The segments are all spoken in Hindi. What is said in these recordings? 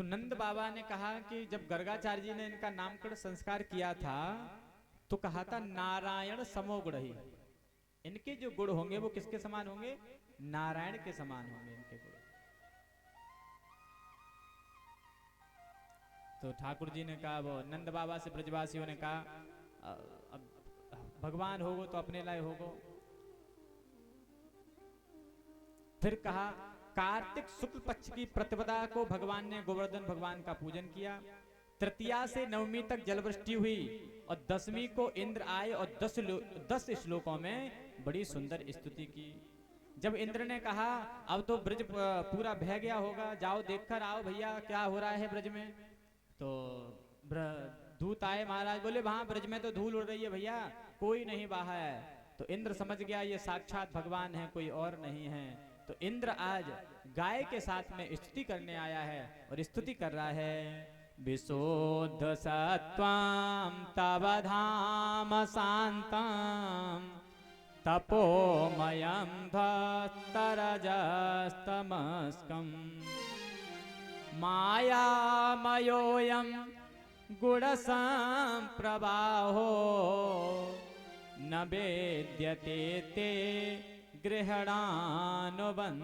तो नंद बाबा ने कहा कि जब गर्गाचार्य जी ने इनका नामकरण संस्कार किया था तो कहा था नारायण समो गुणहि, इनके जो गुण होंगे वो किसके समान होंगे? नारायण के समान होंगे इनके गुण। तो ठाकुर जी ने कहा, वो नंद बाबा से ब्रजवासियों ने कहा, अब भगवान होगो तो अपने लाए होगो। फिर कहा कार्तिक शुक्ल पक्ष की प्रतिपदा को भगवान ने गोवर्धन भगवान का पूजन किया। तृतीया से नवमी तक जलवृष्टि हुई और दसवीं को इंद्र आए और 10 श्लोकों में बड़ी सुंदर स्तुति की। जब इंद्र ने कहा अब तो ब्रज पूरा बह गया होगा, जाओ देखकर आओ भैया क्या हो रहा है ब्रज में, तो दूत आए, महाराज बोले वहां ब्रज में तो धूल उड़ रही है भैया, कोई नहीं बहा है। तो इंद्र समझ गया ये साक्षात भगवान है, कोई और नहीं है। तो इंद्र आज गाय के साथ में स्तुति करने आया है और स्तुति कर रहा है, विशुद्ध सत्वं तव धाम शांतम तपोमयं धत्तरजस्तमस्कं मायामयोऽयं गुणसंप्रवाहो न वेद्यते ते गृहणानुबंध।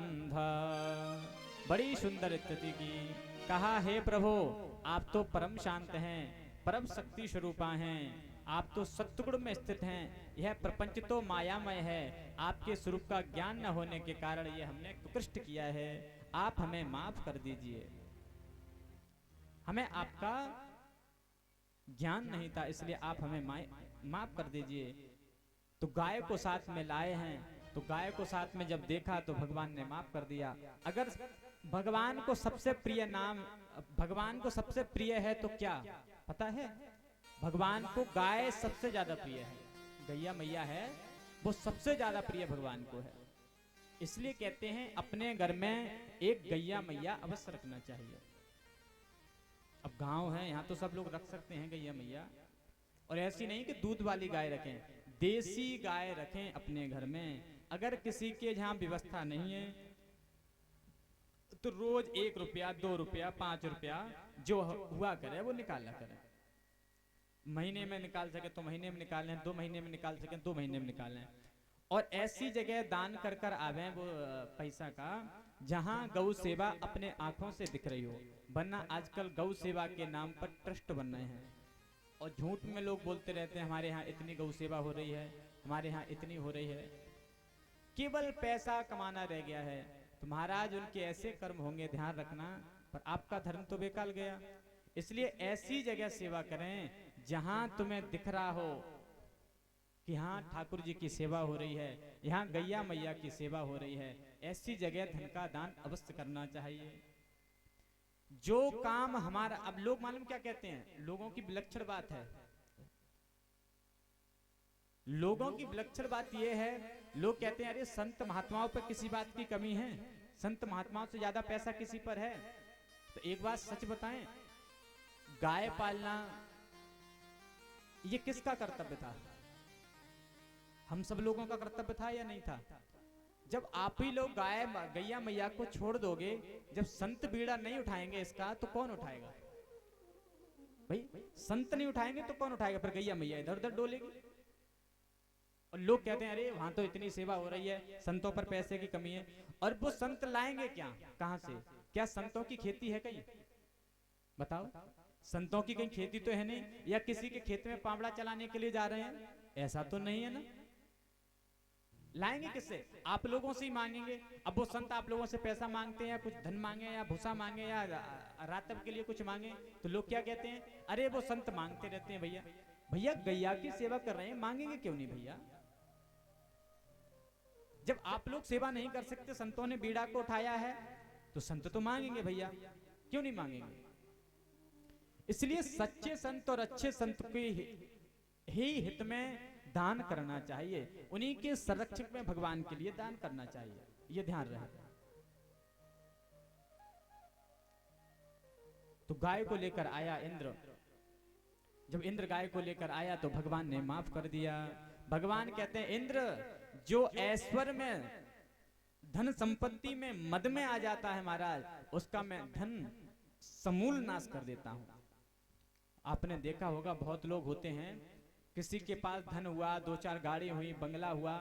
बड़ी सुंदर स्तुति की। कहा हे प्रभु आप तो परम शांत हैं, परम शक्ति स्वरूपा हैं, आप तो सत्गुण में स्थित हैं, यह प्रपंच तो मायामय है, आपके स्वरूप का ज्ञान न होने के कारण ये हमने कुकृष्ट किया है, आप हमें माफ कर दीजिए। हमें आपका ज्ञान नहीं था इसलिए आप हमें माफ कर दीजिए। तो गाय को साथ में लाए हैं, तो गाय को साथ में जब देखा तो भगवान ने माफ कर दिया। अगर भगवान को सबसे प्रिय नाम, भगवान को सबसे प्रिय है तो क्या पता है? भगवान को गाय सबसे ज्यादा प्रिय है, गैया मैया है वो सबसे ज्यादा प्रिय भगवान को है। इसलिए कहते हैं अपने घर में एक गैया मैया अवश्य रखना चाहिए। अब गांव है यहाँ तो सब लोग रख सकते हैं गैया मैया, और ऐसी नहीं कि दूध वाली गाय रखें, देसी गाय रखें अपने घर में। अगर किसी के जहाँ व्यवस्था नहीं है तो रोज 1 रुपया 2 रुपया 5 रुपया जो हुआ करे वो निकाला करें। महीने में निकाल सके तो महीने में निकालें, 2 महीने में निकाल सके 2 महीने में निकालें। और ऐसी जगह दान कर कर आवे वो पैसा का जहां गौ सेवा अपने आंखों से दिख रही हो, वरना आजकल गौ सेवा के नाम पर ट्रस्ट बन रहे हैं और झूठ में लोग बोलते रहते हैं हमारे यहाँ इतनी गौ सेवा हो रही है, हमारे यहाँ इतनी हो रही है, केवल पैसा कमाना रह गया है। तो महाराज उनके ऐसे कर्म होंगे ध्यान रखना, पर आपका धर्म तो बेकार गया। इसलिए ऐसी जगह सेवा करें जहां तुम्हें दिख रहा हो कि हाँ ठाकुर जी की सेवा हो रही है, यहाँ गैया मैया की सेवा हो रही है, ऐसी जगह धन का दान अवश्य करना चाहिए। जो काम हमारा, अब लोग मालूम क्या कहते हैं, लोगों की विलक्षण बात है, लोगों की विलक्षण बात यह है, लोग कहते हैं अरे संत महात्माओं पर किसी बात की कमी है, संत महात्माओं से ज्यादा पैसा किसी पर है। तो एक बात सच बताएं, गाय पालना ये किसका कर्तव्य था? हम सब लोगों का कर्तव्य था या नहीं था? जब आप ही लोग गाय गैया मैया को छोड़ दोगे, जब संत बीड़ा नहीं उठाएंगे इसका तो कौन उठाएगा भाई? संत नहीं उठाएंगे तो कौन उठाएगा? फिर गैया मैया इधर उधर डोलेगी। और लोग कहते हैं अरे वहां तो इतनी सेवा हो रही है, संतों पर पैसे की कमी है। और वो संत लाएंगे क्या, कहां से? क्या संतों की खेती है कहीं? बताओ, संतों की कहीं खेती तो है नहीं, या किसी के खेत में पावड़ा चलाने के लिए जा रहे हैं? ऐसा तो नहीं है ना। लाएंगे किससे? आप लोगों से ही मांगेंगे। अब वो संत आप लोगों से पैसा मांगते हैं, कुछ धन मांगे या भूसा मांगे या रातब के लिए कुछ मांगे, तो लोग क्या कहते हैं, अरे वो संत मांगते रहते हैं। भैया भैया गैया की सेवा कर रहे हैं, मांगेंगे क्यों नहीं भैया? जब आप लोग सेवा नहीं कर सकते, संतों ने बीड़ा को उठाया है, तो संत तो मांगेंगे भैया, क्यों नहीं मांगेंगे? इसलिए सच्चे संत और अच्छे संत के ही हित में दान करना चाहिए, उन्हीं के संरक्षक में भगवान के लिए दान करना चाहिए, ये ध्यान रहे। तो गाय को लेकर आया इंद्र, जब इंद्र गाय को लेकर आया तो भगवान ने माफ कर दिया। भगवान कहते हैं इंद्र जो ऐश्वर्य में धन संपत्ति में मद में आ जाता है महाराज, उसका मैं धन समूल नाश कर देता हूं। आपने देखा होगा बहुत लोग होते हैं, किसी के पास धन हुआ, 2-4 गाड़ी हुई, बंगला हुआ,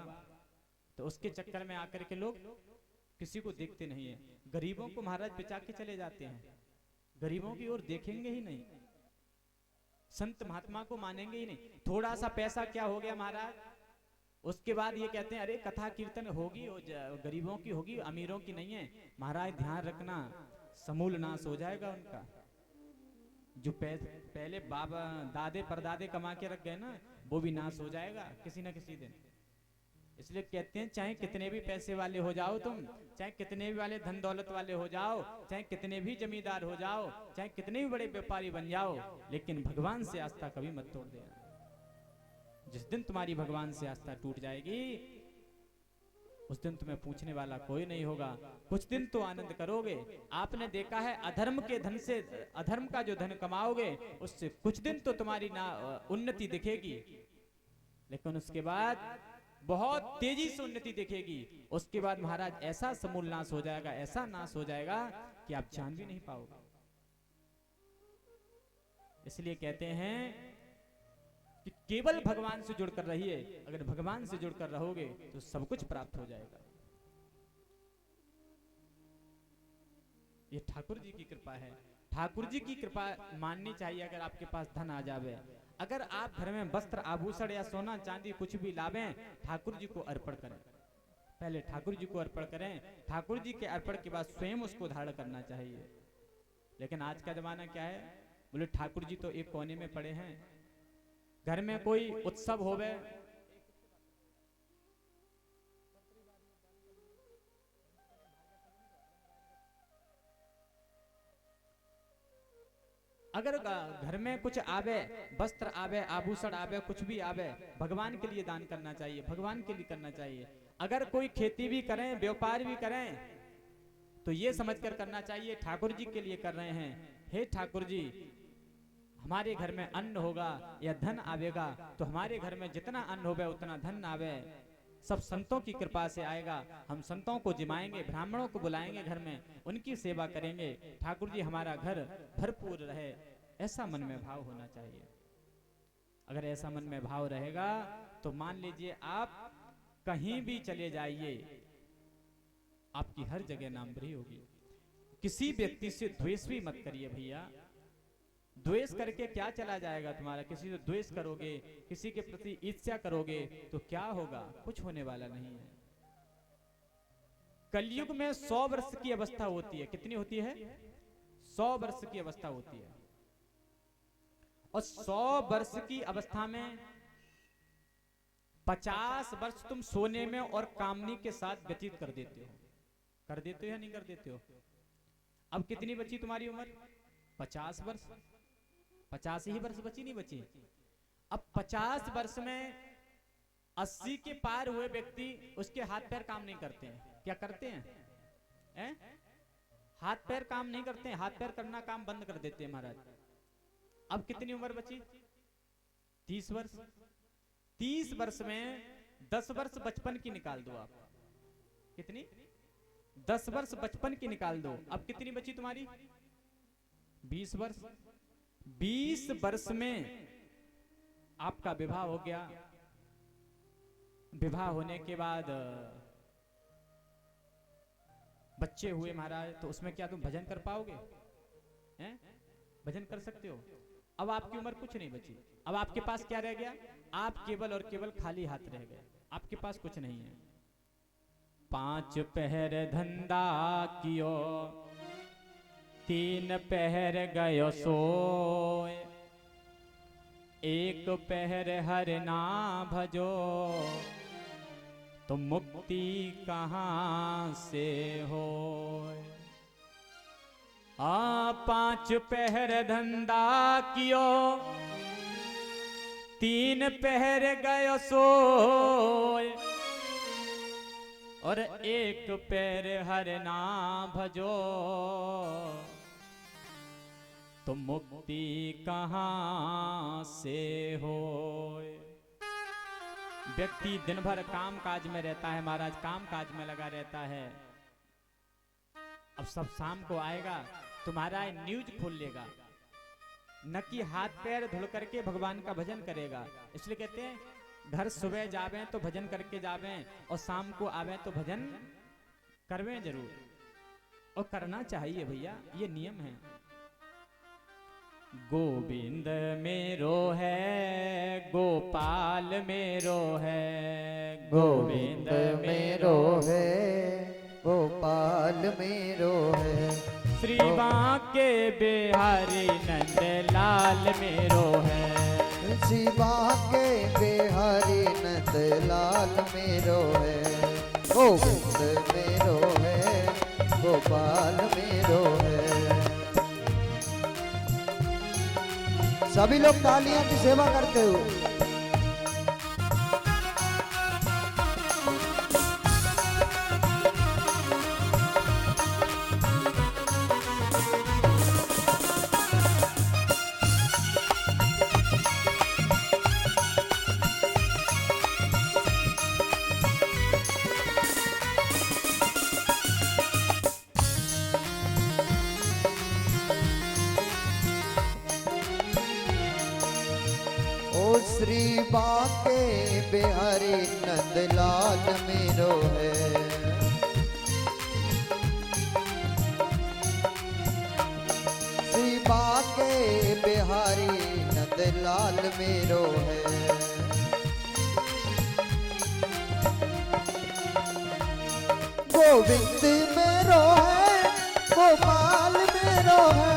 तो उसके चक्कर में आकर के लोग किसी को देखते नहीं है। गरीबों को महाराज बचा के चले जाते हैं, गरीबों की ओर देखेंगे ही नहीं, संत महात्मा को मानेंगे ही नहीं। थोड़ा सा पैसा क्या हो गया महाराज, उसके बाद ये कहते हैं अरे कथा कीर्तन होगी, गरीबों की होगी, अमीरों की नहीं है। महाराज ध्यान रखना, समूल नाश हो जाएगा उनका। जो पहले बाबा दादे परदादे कमा के रख गए ना, वो भी नाश हो जाएगा किसी न किसी दिन। इसलिए कहते हैं चाहे कितने भी पैसे वाले हो जाओ तुम, चाहे कितने भी वाले धन दौलत वाले हो जाओ, चाहे कितने भी जमींदार हो जाओ, चाहे कितने भी बड़े व्यापारी बन जाओ, लेकिन भगवान से आस्था कभी मत तोड़ देना। जिस दिन तुम्हारी भगवान से आस्था टूट जाएगी, उस दिन तुम्हें पूछने वाला कोई नहीं होगा। कुछ दिन तो आनंद करोगे। आपने देखा है अधर्म के धन से, अधर्म का जो धन कमाओगे उससे कुछ दिन तो तुम्हारी ना उन्नति दिखेगी, लेकिन उसके बाद बहुत तेजी से उन्नति दिखेगी। उसके बाद महाराज ऐसा समूल नाश हो जाएगा, ऐसा नाश हो जाएगा कि आप जान भी नहीं पाओगे। इसलिए कहते हैं कि केवल भगवान से जुड़कर रहिए। अगर भगवान से जुड़कर रहोगे तो सब कुछ प्राप्त हो जाएगा। ये ठाकुर जी की कृपा है, ठाकुर जी की कृपा माननी चाहिए। अगर आपके पास धन आ जावे, अगर आप घर में वस्त्र आभूषण या सोना चांदी कुछ भी लावें, ठाकुर जी को अर्पण करें। पहले ठाकुर जी को अर्पण करें, ठाकुर जी के अर्पण के बाद स्वयं उसको धारण करना चाहिए। लेकिन आज का जमाना क्या है, बोले ठाकुर जी तो एक कोने में पड़े हैं। घर में कोई उत्सव होवे, अगर घर में कुछ आवे, वस्त्र आवे, आभूषण आवे, कुछ भी आवे, भगवान के लिए दान करना चाहिए, भगवान के लिए करना चाहिए। अगर कोई खेती भी करें, व्यापार भी करें, तो ये समझकर करना चाहिए ठाकुर जी के लिए कर रहे हैं। हे ठाकुर जी, हमारे घर में अन्न होगा या धन आवेगा, तो हमारे घर में जितना अन्न होवे उतना धन आवे, सब संतों की कृपा से आएगा। हम संतों को जिमाएंगे, ब्राह्मणों को बुलाएंगे घर में, उनकी सेवा करेंगे। ठाकुर जी हमारा घर भरपूर रहे, ऐसा मन में भाव होना चाहिए। अगर ऐसा मन में भाव रहेगा तो मान लीजिए आप कहीं भी चले जाइए, आपकी हर जगह नामधरी होगी। किसी व्यक्ति से द्वेष भी मत करिए भैया। द्वेष करके क्या चला जाएगा तुम्हारा? किसी से द्वेष करोगे, किसी के प्रति ईर्ष्या करोगे तो क्या होगा? कुछ होने वाला नहीं है। कलयुग में 100 वर्ष की अवस्था होती है। कितनी होती है? 100 वर्ष की अवस्था होती है। और 100 वर्ष की अवस्था में 50 वर्ष तुम सोने में और कामनी के साथ व्यतीत कर देते हो। कर देते हो या नहीं कर देते हो? अब कितनी बची तुम्हारी उम्र? 50 वर्ष। 50 ही वर्ष बची, नहीं बची? अब 50 वर्ष में 80 के पार हुए व्यक्ति, उसके हाथ पैर काम नहीं करते हैं। क्या करते हैं? हाथ पैर काम नहीं करते हैं, हाथ पैर करना काम बंद कर देते हैं महाराज। अब कितनी उम्र बची? 30 वर्ष। 30 वर्ष में 10 वर्ष बचपन की निकाल दो आप। कितनी? 10 वर्ष बचपन की निकाल दो। अब कितनी बची तुम्हारी? 20 वर्ष। 20 वर्ष में आपका विवाह हो गया। विवाह होने के बाद बच्चे हुए महाराज, तो उसमें क्या तुम भजन कर पाओगे? हैं? भजन कर सकते हो? अब आपकी उम्र कुछ नहीं बची। अब आपके पास क्या रह गया? आप केवल और केवल खाली हाथ रह गए, आपके पास कुछ नहीं है। 5 पहर धंधा कियो, 3 पहर गयो सोय, 1 पहर हर ना भजो, तो मुक्ति कहाँ से हो? 5 पहर धंधा कियो, 3 पहर गयो सोय, और 1 पैर हर ना भजो, तो मुक्ति कहाँ से हो? व्यक्ति दिन भर काम काज में रहता है महाराज, काम काज में लगा रहता है। अब सब शाम को आएगा तुम्हारा न्यूज खोल लेगा, न कि हाथ पैर धुल करके भगवान का भजन करेगा। इसलिए कहते हैं घर सुबह जावे तो भजन करके जावे और शाम को आवे तो भजन करवे जरूर, और करना चाहिए भैया, ये नियम है। गोविंद मेरो है, गोपाल मेरो है, गोविंद मेरो है, गोपाल मेरो है, श्री बांके बिहारी नंद लाल मेरो है, श्री बांके बिहारी नंद लाल मेरो है, गोविंद मेरो है, गोपाल मेरो है। सभी लोग तालियां की सेवा करते हुए श्री बांके बिहारी नंद लाल मेरो है, श्री बांके बिहारी नंद लाल मेरो है, गोविंद मेरो है, गोपाल मेरो है,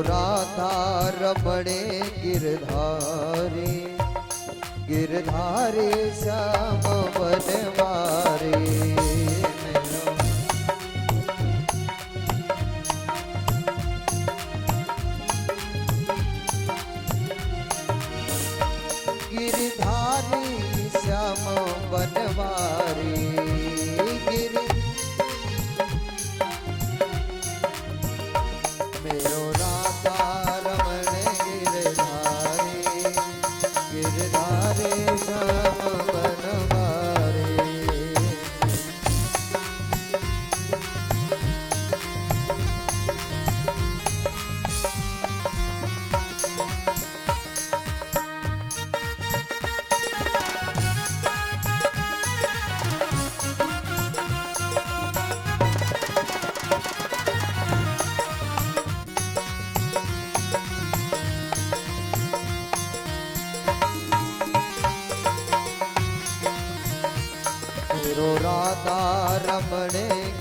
राधा रमणे गिरधारी, गिरधारी श्याम बनवारी, गिरधारी श्याम बनवारी, मेरो राधा रमण गिरधारी, गिरधारी श्याम बनवारी। मेरो राधा रमण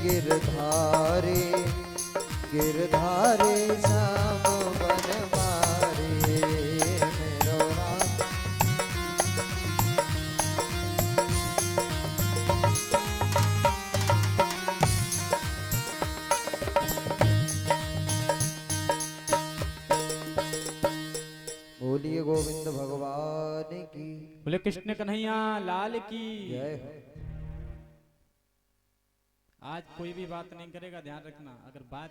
गिरधारी, गिरधारी श्याम बनवारी, मेरो राधा। बोलिए गोविंद भगवान की, बोले कृष्ण कन्हैया लाल की जय हो। आज कोई भी बात नहीं करेगा, ध्यान रखना। अगर बात